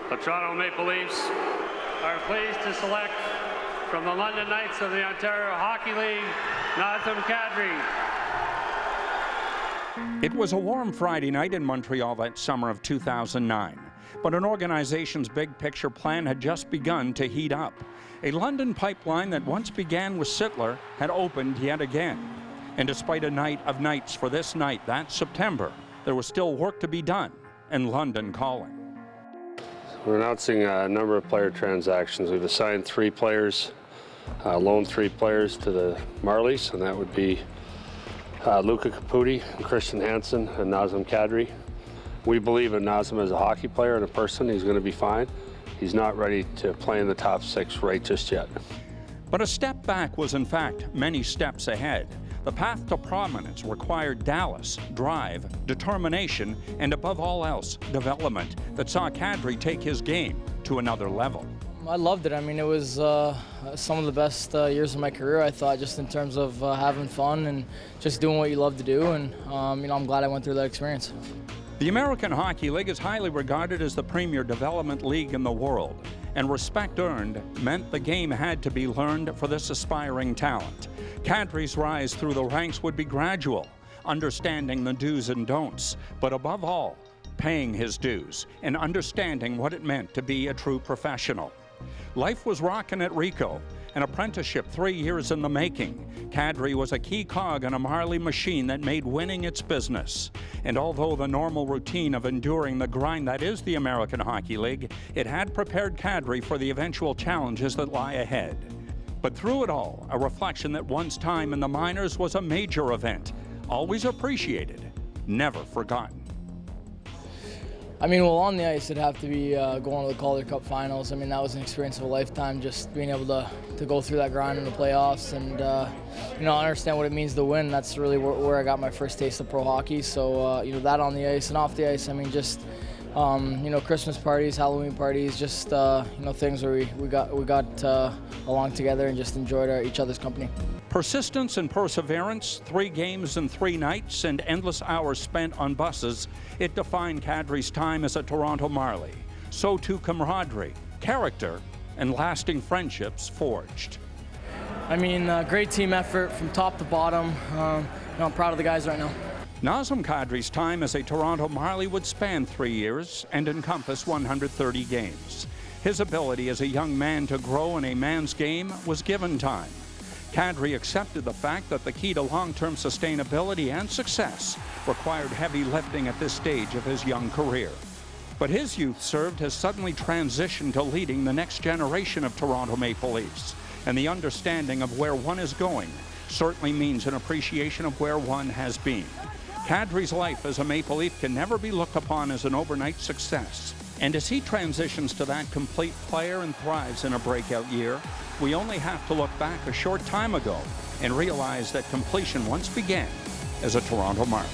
The Toronto Maple Leafs are pleased to select from the London Knights of the Ontario Hockey League, Nazem Kadri. It was a warm Friday night in Montreal that summer of 2009, but an organization's big picture plan had just begun to heat up. A London pipeline that once began with Sittler had opened yet again. And despite a night of nights for this night that September, there was still work to be done and London calling. We're announcing a number of player transactions. We've assigned 3 players, loaned 3 players to the Marlies, and that would be Luca Caputi, Christian Hansen, and Nazem Kadri. We believe in Nazem as a hockey player and a person. He's going to be fine. He's not ready to play in the top 6 right just yet. But a step back was in fact many steps ahead. The path to prominence required Dallas, drive, determination, and above all else, development that saw Kadri take his game to another level. I loved it. I mean, it was some of the best years of my career, I thought, just in terms of having fun and just doing what you love to do. And, I'm glad I went through that experience. The American Hockey League is highly regarded as the premier development league in the world, and respect earned meant the game had to be learned for this aspiring talent. Kadri's rise through the ranks would be gradual, understanding the do's and don'ts, but above all, paying his dues and understanding what it meant to be a true professional. Life was rocking at Ricoh, an apprenticeship 3 years in the making. Kadri was a key cog in a Marlie machine that made winning its business. And although the normal routine of enduring the grind that is the American Hockey League, it had prepared Kadri for the eventual challenges that lie ahead. But through it all, a reflection that one's time in the minors was a major event, always appreciated, never forgotten. I mean, well, on the ice, it'd have to be going to the Calder Cup finals. I mean, that was an experience of a lifetime, just being able to go through that grind in the playoffs and, understand what it means to win. That's really where I got my first taste of pro hockey. So, that on the ice and off the ice, I mean, just, Christmas parties, Halloween parties, just, things where we got along together and just enjoyed each other's company. Persistence and perseverance, 3 games and 3 nights, and endless hours spent on buses, it defined Kadri's time as a Toronto Marlie. So too camaraderie, character, and lasting friendships forged. I mean, great team effort from top to bottom. I'm proud of the guys right now. Nazem Kadri's time as a Toronto Marlie would span 3 years and encompass 130 games. His ability as a young man to grow in a man's game was given time. Kadri accepted the fact that the key to long-term sustainability and success required heavy lifting at this stage of his young career. But his youth served has suddenly transitioned to leading the next generation of Toronto Maple Leafs, and the understanding of where one is going certainly means an appreciation of where one has been. Kadri's life as a Maple Leaf can never be looked upon as an overnight success. And as he transitions to that complete player and thrives in a breakout year, we only have to look back a short time ago and realize that completion once began as a Toronto Marlie.